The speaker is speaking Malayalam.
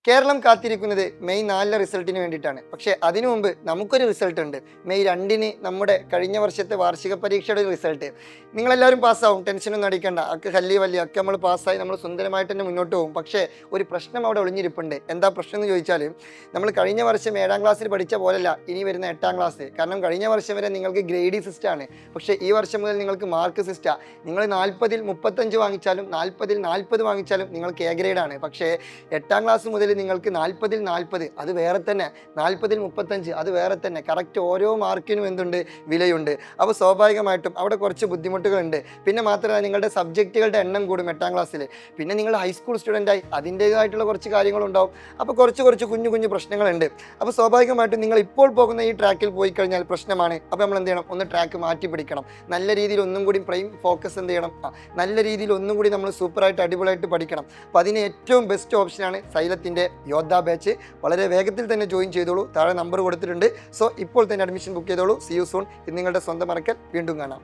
കേരളം കാത്തിരിക്കുന്നത് മെയ് 4 റിസൾട്ടിന് വേണ്ടിയിട്ടാണ്. പക്ഷേ അതിനു മുമ്പ് നമുക്കൊരു റിസൾട്ട് ഉണ്ട്. മെയ് 2 നമ്മുടെ കഴിഞ്ഞ വർഷത്തെ വാർഷിക പരീക്ഷയുടെ ഒരു റിസൾട്ട്. നിങ്ങളെല്ലാവരും പാസ്സാവും, ടെൻഷനൊന്നും അടിക്കേണ്ട. അക്ക് ഹല്ലി വല്ലി ഒക്കെ നമ്മൾ പാസ്സായി, നമ്മൾ സുന്ദരമായിട്ട് തന്നെ മുന്നോട്ട് പോകും. പക്ഷേ ഒരു പ്രശ്നം അവിടെ ഒളിഞ്ഞിരിപ്പുണ്ട്. എന്താ പ്രശ്നം എന്ന് ചോദിച്ചാൽ, നമ്മൾ കഴിഞ്ഞ വർഷം 7ാം ക്ലാസ്സിൽ പഠിച്ച പോലല്ല ഇനി വരുന്ന 8ാം ക്ലാസ്. കാരണം കഴിഞ്ഞ വർഷം വരെ നിങ്ങൾക്ക് ഗ്രേഡി സിസ്റ്റമാണ്. പക്ഷേ ഈ വർഷം മുതൽ നിങ്ങൾക്ക് മാർക്ക് സിസ്റ്റാണ്. നിങ്ങൾ 40ൽ 35 വാങ്ങിച്ചാലും 40ൽ 40 വാങ്ങിച്ചാലും നിങ്ങൾക്ക് എ ഗ്രേഡാണ്. പക്ഷേ 8ാം ക്ലാസ് മുതൽ നിങ്ങൾക്ക് 40ൽ 40 അത് വേറെ തന്നെ, 40ൽ 35 അത് വേറെ തന്നെ. കറക്റ്റ് ഓരോ മാർക്കിനും എന്തുണ്ട്, വിലയുണ്ട്. അപ്പോൾ സ്വാഭാവികമായിട്ടും അവിടെ കുറച്ച് ബുദ്ധിമുട്ടുകളുണ്ട്. പിന്നെ മാത്രമല്ല നിങ്ങളുടെ സബ്ജക്റ്റുകളുടെ എണ്ണം കൂടും 8ാം ക്ലാസ്സിൽ. പിന്നെ നിങ്ങൾ ഹൈസ്കൂൾ സ്റ്റുഡൻ്റായി അതിൻ്റേതായിട്ടുള്ള കുറച്ച് കാര്യങ്ങളുണ്ടാവും. അപ്പോൾ കുറച്ച് കുഞ്ഞു കുഞ്ഞു പ്രശ്നങ്ങളുണ്ട്. അപ്പോൾ സ്വാഭാവികമായിട്ടും നിങ്ങൾ ഇപ്പോൾ പോകുന്ന ഈ ട്രാക്കിൽ പോയി കഴിഞ്ഞാൽ പ്രശ്നമാണ്. അപ്പോൾ നമ്മൾ എന്ത് ചെയ്യണം, ഒന്ന് ട്രാക്ക് മാറ്റി പിടിക്കണം. നല്ല രീതിയിൽ ഒന്നും കൂടി പ്രൈം ഫോക്കസ് എന്ത് ചെയ്യണം, നല്ല രീതിയിൽ ഒന്നും കൂടി നമ്മൾ സൂപ്പറായിട്ട് അടിപൊളിയായിട്ട് പഠിക്കണം. അപ്പോൾ അതിന് ഏറ്റവും ബെസ്റ്റ് ഓപ്ഷനാണ് സൈലത്തിൻ്റെ യോദ്ധ ബാച്ച്. വളരെ വേഗത്തിൽ തന്നെ ജോയിൻ ചെയ്തോളൂ. താഴെ നമ്പർ കൊടുത്തിട്ടുണ്ട്. സോ ഇപ്പോൾ തന്നെ അഡ്മിഷൻ ബുക്ക് ചെയ്തോളൂ. C you soon. ഇത് നിങ്ങളുടെ സ്വന്തം മറക്കൽ. വീണ്ടും കാണാം.